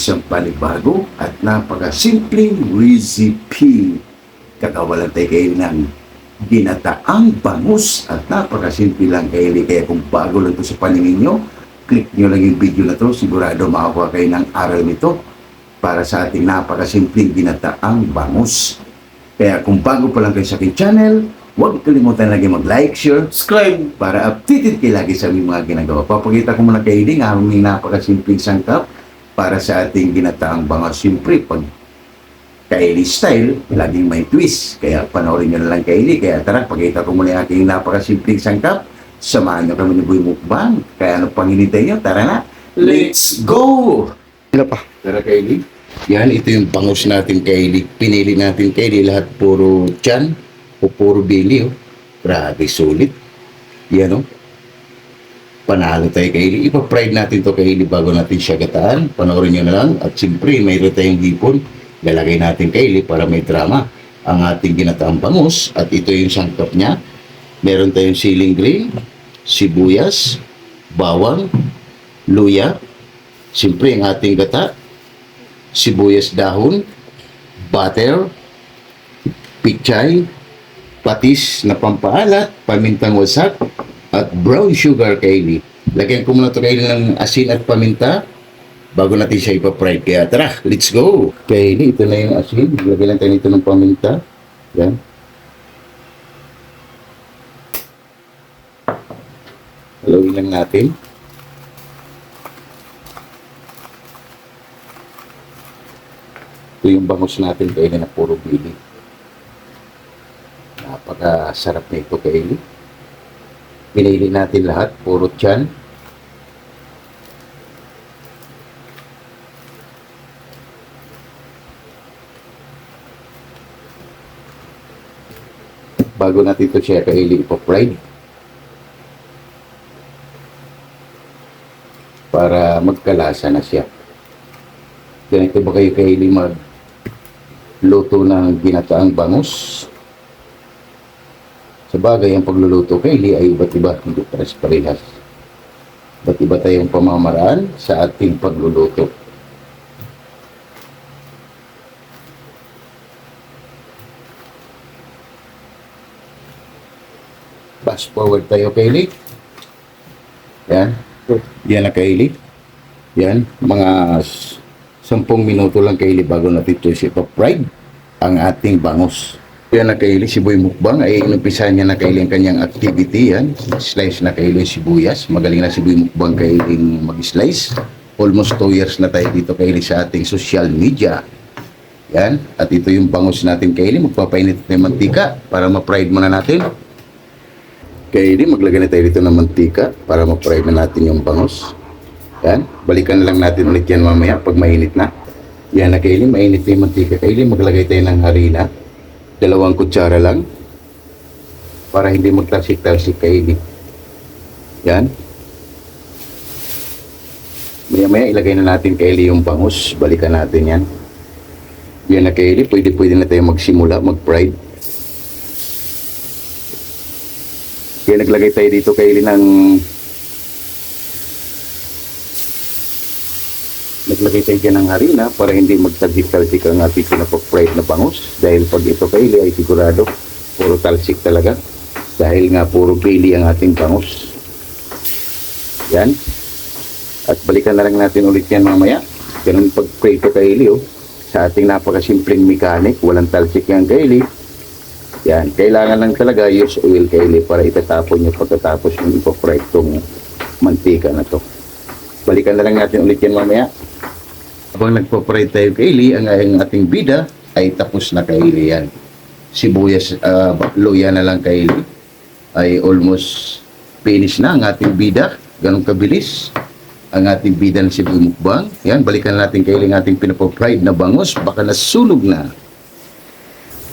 isang panibago at napakasimpleng recipe. Kakawalan tayo kayo ng ginataang bangus at napakasimple lang kayo. Kaya kung bago lang ito sa paningin nyo, click nyo lang yung video na to. Sigurado makakuha kayo ng aral nito para sa ating napakasimpleng ginataang bangus. Kaya kung bago pa lang kayo sa aking channel, huwag kalimutan lagi mag-like, share, subscribe para updated kayo lagi sa aming mga ginagawa. Papakita ko muna kayo din ang aming napakasimpleng sangkap para sa ating ginataang bangus. Siyempre, pag Kylie style, laging may twist. Kaya panoorin nyo na lang Kylie. Kaya tara, pakita ko muna yung aking napakasimpleng sangkap. Samahan nyo kami ni Boy Mukbang. Kaya ano pang hinintay nyo? Tara na, let's go! Sila pa. Tara Kylie. Yan, ito yung bangus natin Kylie. Pinili natin Kylie lahat puro tiyan o puro bili. Oh. Grabe, sulit. Yan o. Panalo tayo Kylie. Ipa-fried natin to Kylie bago natin siya gataan. Panoorin nyo na lang. At siyempre, mayroon tayong hipon. Lalagay natin Kylie para may drama ang ating ginataang bangus. At ito yung sangkap niya. Meron tayong siling green, sibuyas, bawang, luya. Siyempre, ang ating gata, sibuyas dahon, butter, pichay, patis na pampaalat, pamintang wasak, at brown sugar Kylie. Lagyan ko muna ito Kylie ng asin at paminta bago natin siya ipa-fry. Kaya tara, let's go! Kylie, ito na yung asin. Lagyan lang tayo nito ng paminta. Yan. Halawin lang natin. Ito yung bangus natin Kylie na puro bili. Napakasarap na ito Kylie. Pinili natin lahat, puro tiyan. Bago natin ito siya Kylie ipa-fried. Para magkalasa na siya. Ganito ba kayo Kylie magluto ng ginataang bangus? Sa bagay, ang pagluluto Kylie ay iba't iba, hindi parehas. Iba't iba tayong pamamaraan sa ating pagluluto. Fast forward tayo Kylie. Yan. Yan na Kylie. Yan. Mga 10 minuto lang Kylie bago natin ito siya pa-fried ang ating bangus. Yan na Kylie, si Boy Mukbang ay inumpisahan niya na Kylie ang kanyang activity. Yan. Slice na Kylie sibuyas. Magaling na si Boy Mukbang Kylie mag-slice. Almost 2 years na tayo dito Kylie sa ating social media. Yan. At ito yung bangus natin Kylie. Magpapainit ng mantika para ma-fried muna natin. Kylie, maglagay na tayo dito ng mantika para ma-fry na natin yung bangus. Yan. Balikan lang natin ulit yan mamaya pag mainit na. Yan na Kylie, mainit na yung mantika. Kylie, maglagay tayo ng harina. 2 kutsara lang. Para hindi magtalsik-talsik Kylie. Yan. Maya-maya ilagay na natin Kylie yung bangus. Balikan natin yan. Yan na Kylie, pwede na tayo magsimula, mag-fry. Kaya naglagay tayo dito Kylie ng dyan ng harina para hindi magtalsik-talsik ang ating pinapag-fried na bangus. Dahil pag ito Kylie ay sigurado puro talsik talaga. Dahil nga puro bili ang ating bangus. Yan. At balikan na lang natin ulit yan mamaya. Ganun pag-fry ito Kylie oh. Sa ating napakasimpleng mechanic. Walang talsik yan Kylie. Yan, kailangan lang talaga use oil Kylie para itatapon nyo pagkatapos yung ipa-fry itong mantika na to. Balikan na lang natin ulit yan mamaya. Habang nagpa-fry tayo Kylie, ang ating bida ay tapos na Kylie yan. Sibuyas, luya na lang Kylie. Ay almost finish na ang ating bida. Ganun kabilis ang ating bida ng si Boy Mukbang. Yan, balikan natin Kylie ang ating pinapa-fried na bangus. Baka nasunog na.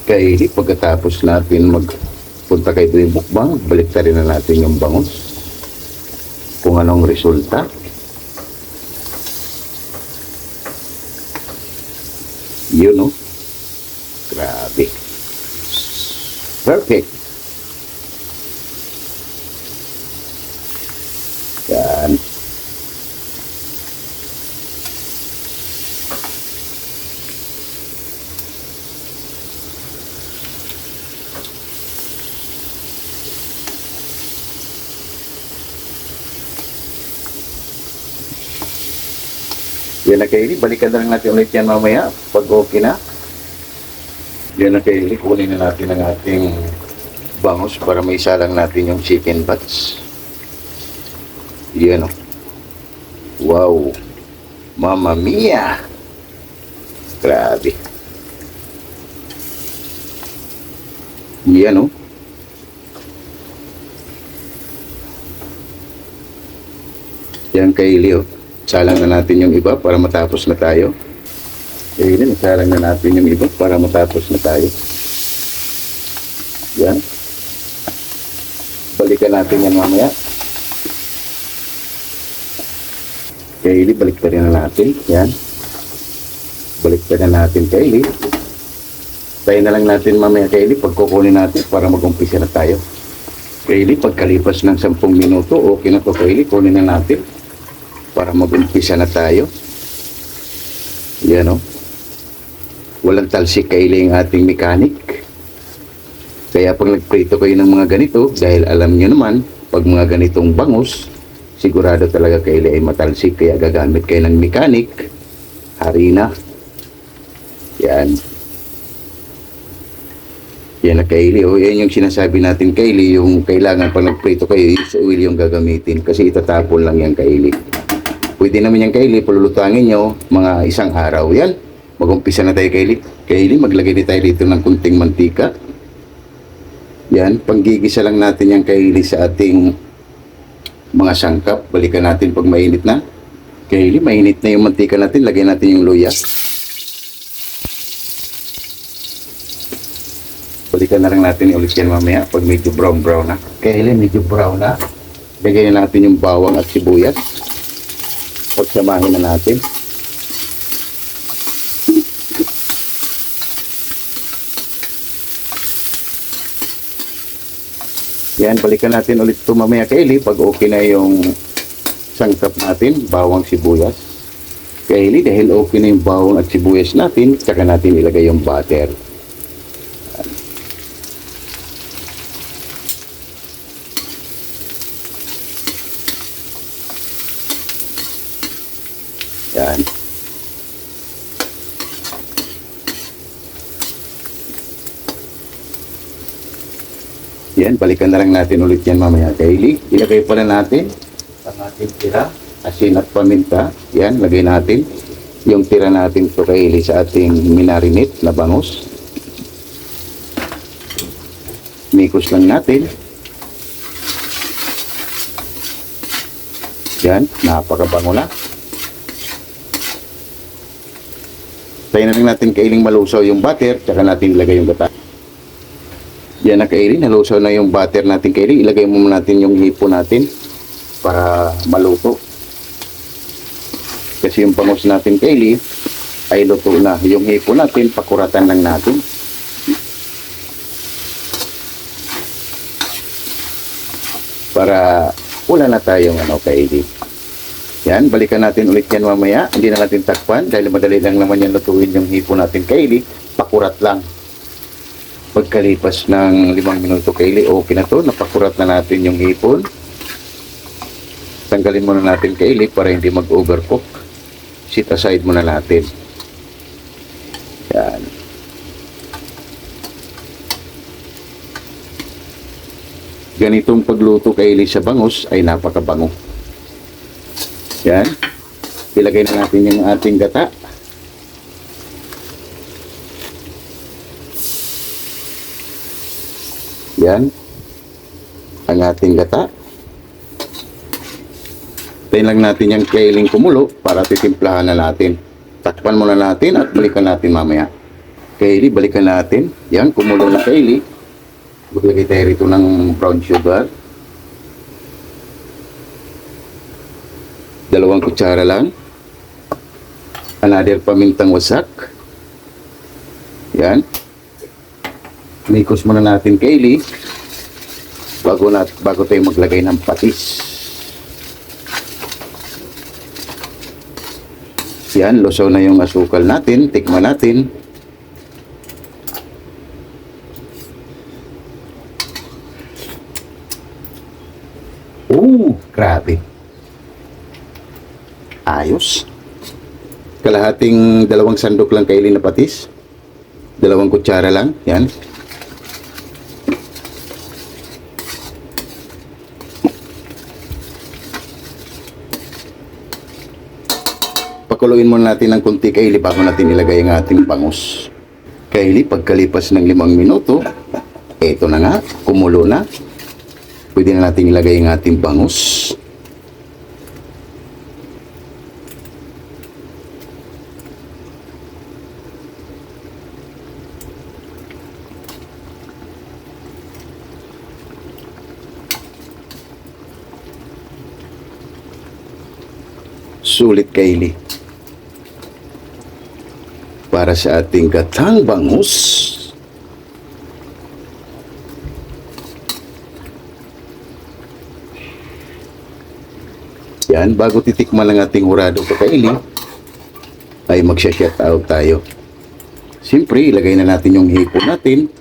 Kylie, pagkatapos natin magpunta kay Boy Mukbang, balik rin na natin yung bangus. Kung anong resulta. Yun no? Grabe. Perfect. Yan. Yan na Kaylee, balikan na lang natin ulit yan mamaya pag okay na. Yan na Kaylee, kunin na natin ang ating bangus para may isalang natin yung chicken butts. Yan o. Wow! Mamma mia! Grabe. Yan o. Yan Kaylee o. Salang na natin yung iba para matapos na tayo. Kaylee, salang na natin yung iba para matapos na tayo. Yan. Balikan natin yan mamaya. Kaylee, balik pa rin na natin. Yan. Balik pa na natin, Kaylee. Tayo na lang natin mamaya, Kaylee, pag kukunin natin para mag-umpisa na tayo. Kaylee, pagkalipas ng 10 minuto, okay na to, Kaylee. Kunin na natin para mag-umpisa na tayo. Yan o. Walang talsik, Kaylee, ang ating mechanic. Kaya pag nagprito kayo ng mga ganito, dahil alam nyo naman, pag mga ganitong bangus, sigurado talaga Kaylee ay matalsik. Kaya gagamit kayo ng mechanic, harina. Yan. Yan na Kaylee. O, yan yung sinasabi natin Kaylee, yung kailangan pag nagprito kayo, sa oil yung gagamitin. Kasi itatapon lang yan Kaylee. Pwede naman yan Kaylee, palulutangin nyo mga isang araw. Yan. Mag-umpisa na tayo Kaylee. Kaylee, maglagay din tayo dito ng kunting mantika. Yan. Panggigisa lang natin yan Kaylee sa ating mga sangkap. Balikan natin pag mainit na. Kaylee, mainit na yung mantika natin. Lagay natin yung luya. Balikan na lang natin ulit yan mamaya pag medyo brown na. Kaylee, medyo brown na. Lagay na natin yung bawang at sibuyas. Pagsamahin na natin. Yan, balikan natin ulit ito mamaya Kaylee pag okay na yung sangkap natin, bawang sibuyas. Kaylee, dahil okay na yung bawang at sibuyas natin, saka natin ilagay yung butter. Yan. Yan, balikan na lang natin ulit yan mamaya Kaylee. Ilagay pala natin ang ating tira, asin at paminta. Yan, lagay natin yung tira natin to Kaylee sa ating minarinate na bangus. Mikos lang natin. Yan, napakabango na. Tayo na lang natin Kaylee malusaw yung butter, tsaka natin ilagay yung gata. Yan na Kaylee, nalusaw na yung butter natin Kaylee. Ilagay mo natin yung hipo natin para maluto. Kasi yung bangus natin Kaylee ay luto na. Yung hipo natin, pakuratan lang natin. Para wala na tayong Kaylee. Yan, balikan natin ulit yan mamaya. Hindi na natin takpan dahil madali lang naman yan lutuin yung hipo natin Kaylee. Pakurat lang. Pagkalipas ng 5 minuto Kaylee, okay na to. Napakurat na natin yung hipon. Tanggalin muna natin Kaylee para hindi mag-overcook. Sit aside muna natin. Yan. Ganitong pagluto Kaylee sa bangus ay napakabango. Yan. Ilagay na natin yung ating gata. Yan. Ang ating gata. Tayin lang natin yung Kaylee kumulo para titimplahan na natin. Takpan muna natin at balikan natin mamaya. Kaylee, balikan natin. Yan, kumulo na Kaylee. Maglagay tayo rito ng brown sugar. 2 kutsara lang. Another pamintang wasak. Yan. Mikos muna natin Kaylee bago tayo maglagay ng patis. Yan, lusaw na yung asukal natin. Tikman natin. Grabe. Ayos. Kalahating 2 sandok lang kaili na patis. 2 kutsara lang. Yan. Pakuluin muna natin ng kunti kaili bago natin ilagay ang ating bangus. Kaili, pagkalipas ng 5 minuto, eto na nga, kumulo na. Pwede na natin ilagay ang ating bangus. Sulit kaili. Para sa ating gatang bangus. Yan, bago titikman ang ating hurado kakaili, ay magsha-shout out tayo. Siyempre, ilagay na natin yung hipon natin.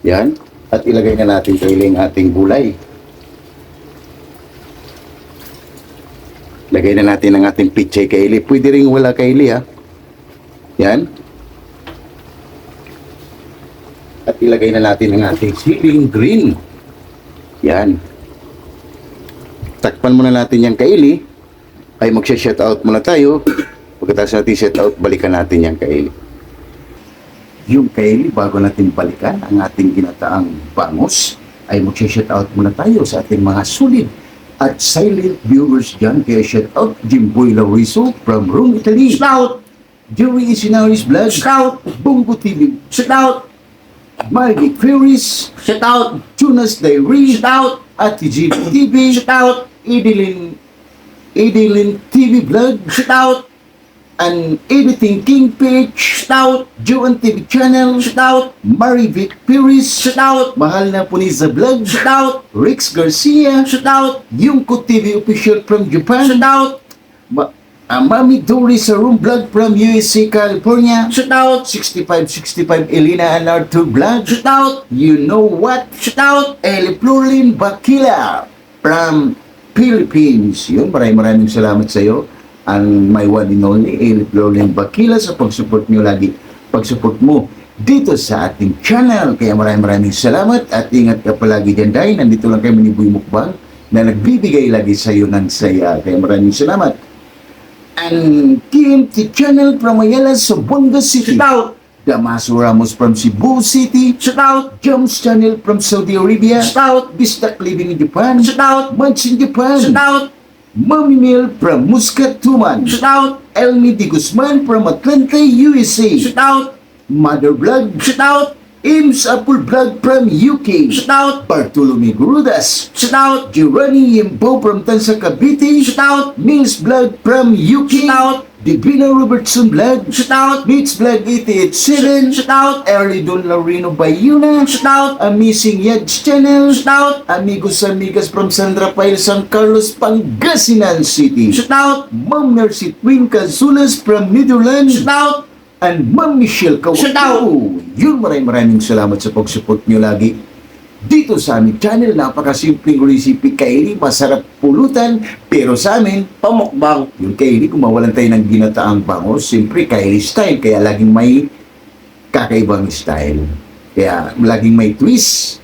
Yan. At ilagay na natin kaili ang ating gulay. Lagay na natin ang ating pichay kaili. Pwede rin wala kaili ha. Yan. At ilagay na natin ang ating siling green. Yan. Takpan muna natin yung kaili. Ay magsha-shoutout muna tayo. Pagkatapos natin shoutout, balikan natin yung kaili. Yung kaili, bago natin balikan ang ating ginataang bangus, ay magsha-shoutout muna tayo sa ating mga sulit at silent viewers dyan. Kaya shoutout Jimboy Lauriso from Rome, Italy. Shout! Jerry Isinaris Vlog. Shout! Bongo TV. Shout! Margie Ferris. Shout! Tunas Diary. Shout! Ate G TV. Shout! Idilin TV Vlog. Shout! An Editing King page. Shout! Joan TV channel. Shout! Marivic Ferris. Shout! Mahal na Puniza Vlog. Shout! Rix Garcia. Shout! Yungko TV official from Japan. Shout! Mami Doris sa Room Vlog from USA, California. Shout! 6565 Elena and Arthur Vlog. Shout! You know what? Shout! Eli Plurlin Bakila from Philippines. Yun, maraming salamat sa iyo. Ang my one and only Eli Plurlin Bakila sa pag-support nyo lagi. Pag-support mo dito sa ating channel. Kaya maraming salamat at ingat ka palagi dyan dahil nandito lang kami ni Boy Mukbang na nagbibigay lagi sa iyo ng saya. Kaya maraming salamat. And KMT channel from Ayala, Zamboanga City. Shout! Damaso Ramos from Cebu City. Shout! Joms channel from Saudi Arabia. Shout! Bistak living in Japan. Shout! Much in Japan. Shout! Mami Mil from Muscat, Tuman. Shout! Elmi Di Guzman from Atlanta, USA. Shout! Mother Vlog. Shout! Ims Apple Vlog from UK. Shout! Bartolome Gurudas. Shout! Giovanni Yempo from Tansa Cavite. Shout! Mills Vlog from UK. Shout! Divina Robertson Vlog. Shout! Meets Vlog 887. Shout! Early Don Laurino Bayuna. Shout! Amazing Yads Channel. Shout! Amigos Amigas from San Rafael, San Carlos, Pangasinan City. Shout! Ma'am Nercy Twin Cazulas from Netherlands. Shout! And Ma'am Michelle Shout Kawako. Yun, maraming salamat sa pag-support nyo lagi. Dito sa aming channel, napakasimpleng recipe kaili, masarap pulutan, pero sa amin, Pamukbang! yung kaili, kung mawalan tayo ng ginataang bangus, siyempre kaili style, kaya laging may kakaibang style. Kaya laging may twist.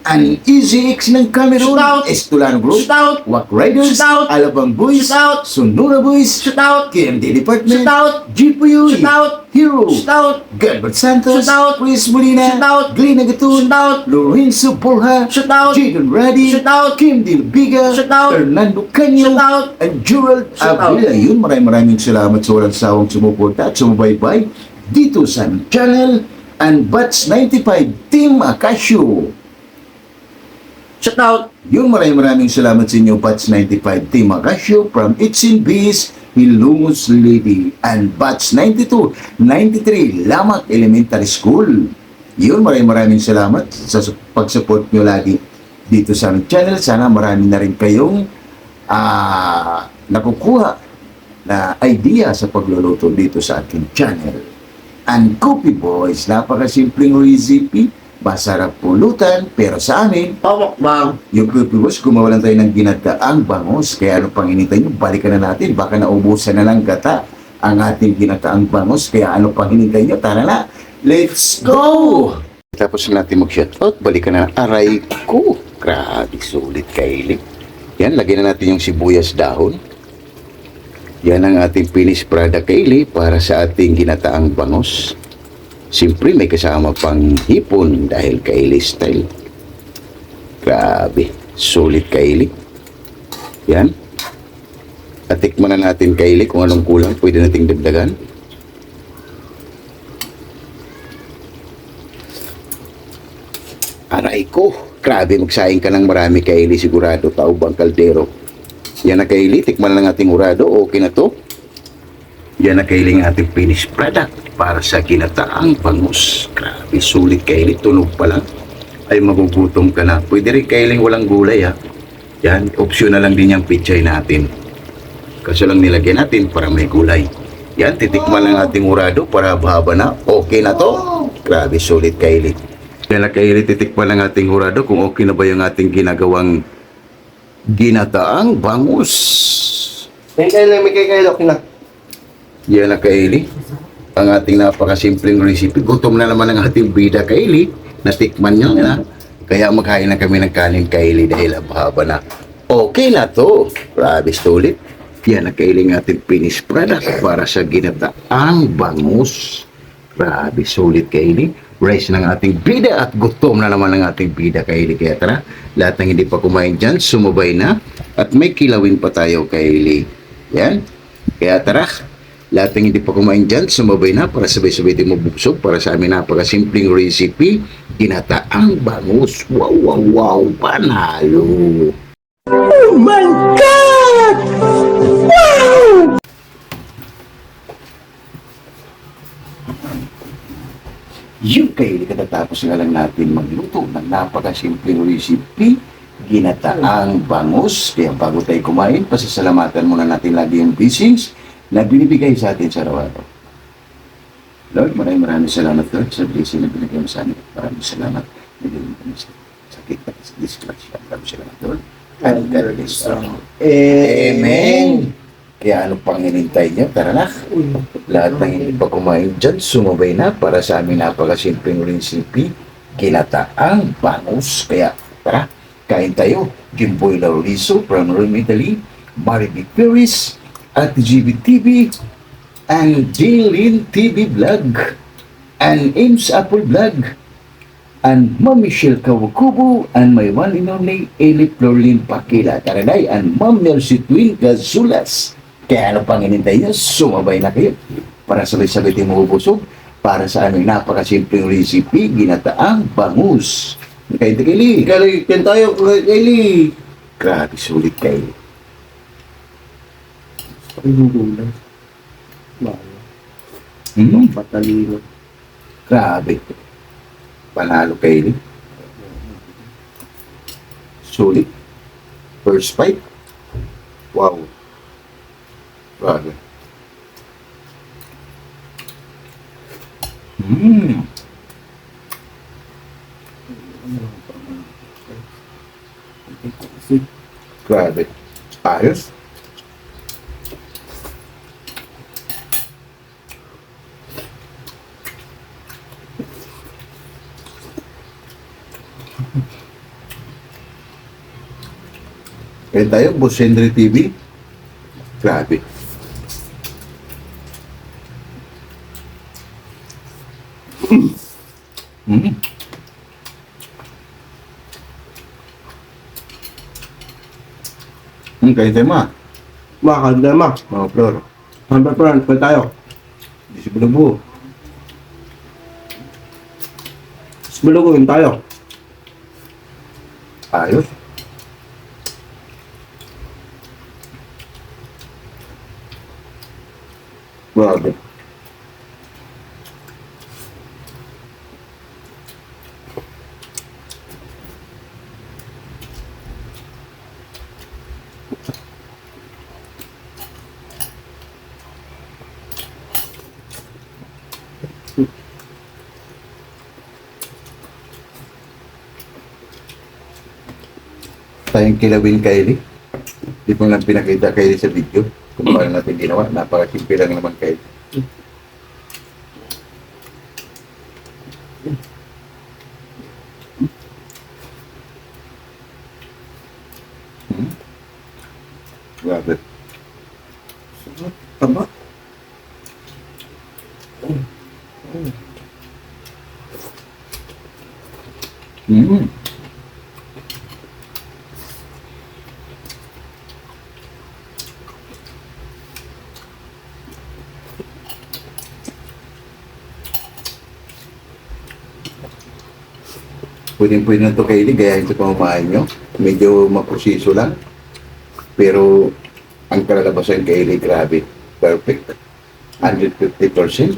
An Easy X ng Cameroon, Shout! Estolano Group, Shout! Wak Riders, Shout! Alabang Boys, Shout! Sonora Boys, Shout! KMD Department, Shout! GPU, Shout! Hero, Shout! Gilbert Santos, Shout! Chris Molina, Shout! Glenn Agatun, Shout! Lorenzo Borja, Shout! Jadon Raddy, Shout! Kim Dilbiga, Shout! Fernando Canyo, Shout! and Gerald Shout! Avila. Yun, maraming salamat sa walang sawang sumuporta at sumubaybay dito sa aming channel and Batch 95 Team Acasio. Shout! Yung maraming salamat sa inyo, Batch 95 Team Acasio from Itsin Base, Hilongos Lady, and Batch 92, 93, Lamak Elementary School. Yun, maraming salamat sa pag-support nyo lagi dito sa aming channel. Sana marami na rin kayong nakukuha na idea sa pagluluto dito sa ating channel. and Coffee Boys. Napakasimpleng recipe, masarap pulutan, pero sa amin, Pamukbang. yung Coffee Boys, gumawa lang tayo ng ginataang bangus. Kaya ano pang hinintay nyo, balikan na natin. Baka naubusan na lang gata ang ating ginataang bangus. Kaya ano pang hinintay nyo, tara na, let's go! Tapos natin mag-shoutout, balikan na, aray ko. Grabe, sulit kailig. Yan, lagyan na natin yung sibuyas dahon. Yan ang ating finished product kaili para sa ating ginataang bangus. Siyempre may kasama pang hipon dahil kaili style. Grabe, sulit kaili. Yan. At tikman na natin kaili kung anong kulang pwede nating dagdagan. Aray ko, grabe magsaing ka ng marami kaili sigurado tao bang kaldero. Yan na kaili, tikman na ng ating urado, okay na to. Yan na kaili ng ating finished product para sa ginataang bangus. Grabe, sulit kaili, tunog pa lang. Ay magugutom ka na. Pwede rin kailing walang gulay ha. Yan, option na lang din yung pichay natin. Kaso lang nilagyan natin para may gulay. Yan, titikman lang ating urado para haba na. Okay na to. Grabe, sulit kaili. Yan na kaili, titikman lang ating urado kung okay na ba yung ating ginagawang ginataang bangus. May kailok na. Yan na kaili. Ang ating napakasimpleng recipe. Gutom na naman ang ating bida kaili. Natikman nyo na. Kaya maghain na kami ng kanin kaili dahil haba na. Okay na to. Grabe sulit. Yan na kaili ng ating finished product para sa ginataang bangus. Grabe sulit kaili. Rice ng ating bida at gutom na naman ng ating bida kaili. Kaya tara, lahat ng hindi pa kumain dyan, sumabay na. At may kilawin pa tayo kaili. Yan. Kaya tara, lahat ng hindi pa kumain dyan, sumabay na para sabay-sabay din mabubusog para sa amin napakasimpleng recipe, ginataang bangus. Wow, wow, wow, panalo! Oh my God! Wow! Yung kaili katatapos nga lang natin magluto ng napakasimpleng recipe, ginataang bangus. Kaya bago tayo kumain, pasasalamatan muna natin lagi yung blessings na binibigay sa atin sa araw-araw. Lord, maraming salamat Lord sa blessing na binigay mo sa amin. Maraming salamat. Nagawin kami sa sakit at sa disgrasya. Maraming salamat Lord. And God is strong. Amen. Kaya ano pang hinintay niyo? Tara na. Lahat ng hindi pa kumain dyan, sumabay na para sa aming napakasimpleng recipe, ginataang bangus. Kaya tara, kain tayo. Jimboy Laurizo from Rome, Italy. Mariby Perez at GBTV and Jilin TV Vlog and Ames Apple Vlog and Ma'am Michelle Kawakubo and my one and only Eli Florlin Pakila Taraday and Ma'am Mercy Twin Gazulas. Kaya ano pang inintay niyo, sumabay na kayo para sabay-sabay tayo mabubusog para sa aming napakasimpleng recipe, ginataang bangus. Kain tayo Kaili. Kain tayo, Kaili. Grabe, sulit kayo. Ang gulay. Patalino. Grabe. Panalo kayo. Sulit. First fight. Wow. Grabe. Grabe. Ayos. Kaya tayo, Boss Henry TV. Grabe. Kaya tayo ma. Makakanda ma. Mga flor. Hamba pa rin, kain tayo. Di si Bulubo. Sumuluguin tayo. Ayos. Grabe. Tayong kilawin Kylie. Di mo lang pinakita Kylie sa video. Kung paano natin ginawa. Napakasimple lang naman Kylie. Grabe. Tama. Mm. Pwede na ito Kylie, gayahin sa pamamahay nyo. Medyo maproseso lang. Pero ang kalalabasan Kylie, grabe. Perfect. 150%.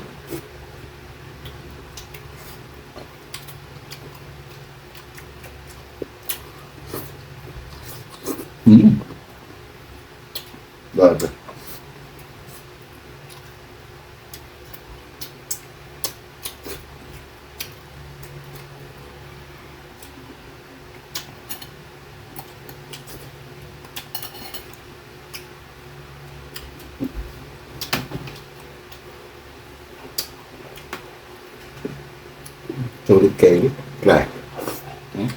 Hmm. Grabe. Sulit Kylie. Grabe. Hmm.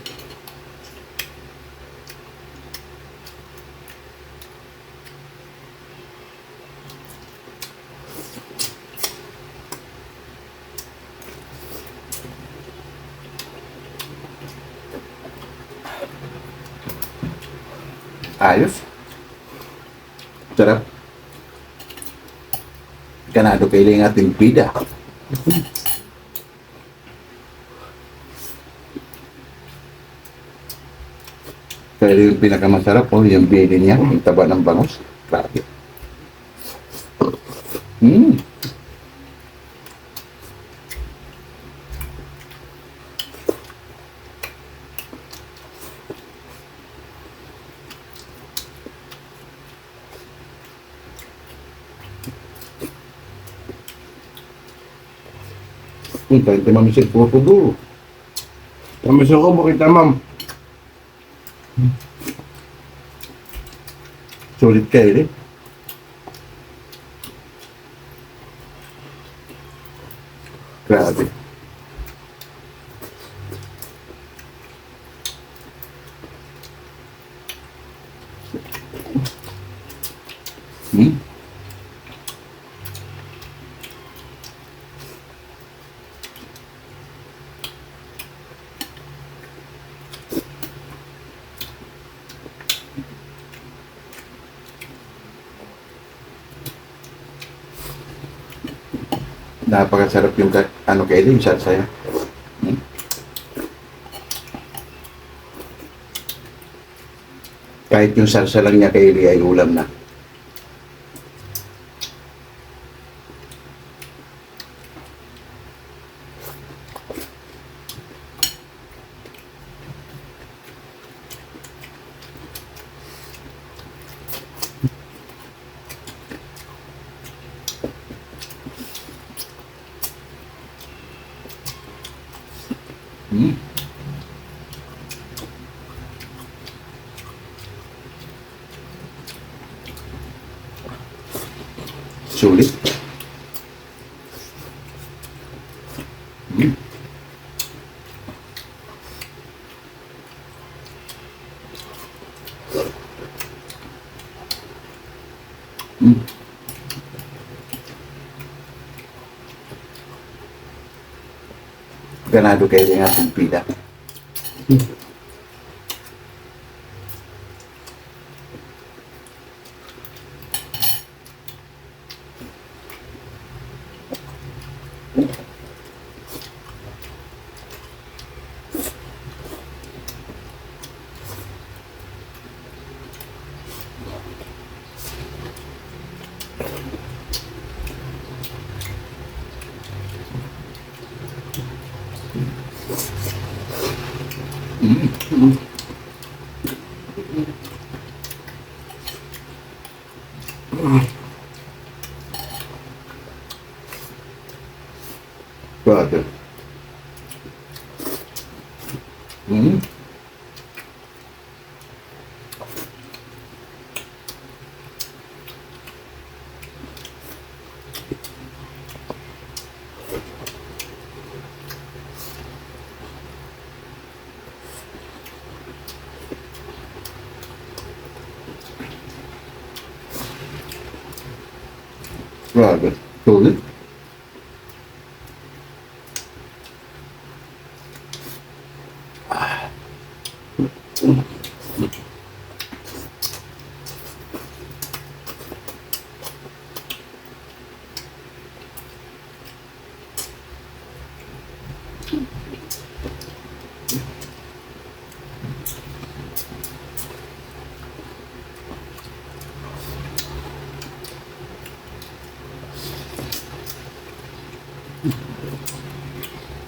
Ayos. Sarap. Ganado Kylie ang ating bida. Pero yung pinakamasarap yung bili niya, yung taba ng bangus. Grabe. Mm. Tayo mamisil po po do. Tamis ako, bakit ma'am? Sulit Kylie. Grabe. Hmm? Napakasarap yung Kylie, yung salsa yan. Hmm? Kahit yung salsa lang niya Kylie ay ulam na. Hmm. Sulit. Hmm. Hmm. Ganado Kylie ang ating bida. Brother. Hmm. Grabe. Sulit.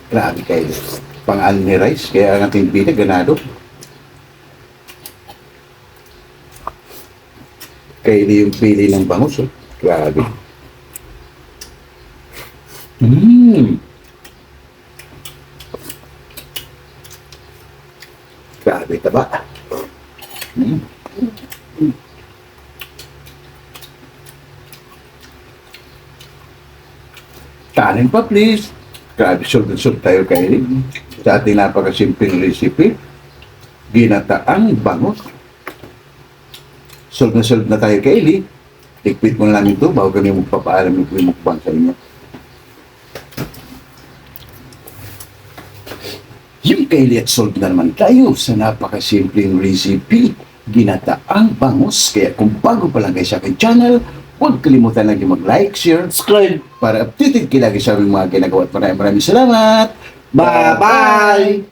Grabe kayo. Pang-ano ni rice, kaya ang ating pina, ganado. Kaili yung pili ng bangus, oh. Grabe. Grabe, taba. Mm. Kanin pa, please. Grabe, sold tayo kaili. Sa ating napakasimpleng recipe, ginataang bangus. Sold na tayo kaili. Tikpit mo na namin ito bago kami magpapaalam yung mukbang sa inyo. Yung kaili at sold na naman tayo sa napakasimpleng recipe, ginataang bangus. Kaya kung bago pa lang kayo sa aking channel, huwag kalimutan lang yung mag-like, share, subscribe para updated kayo lagi sa aming mga ginagawa at maraming salamat. Bye-bye!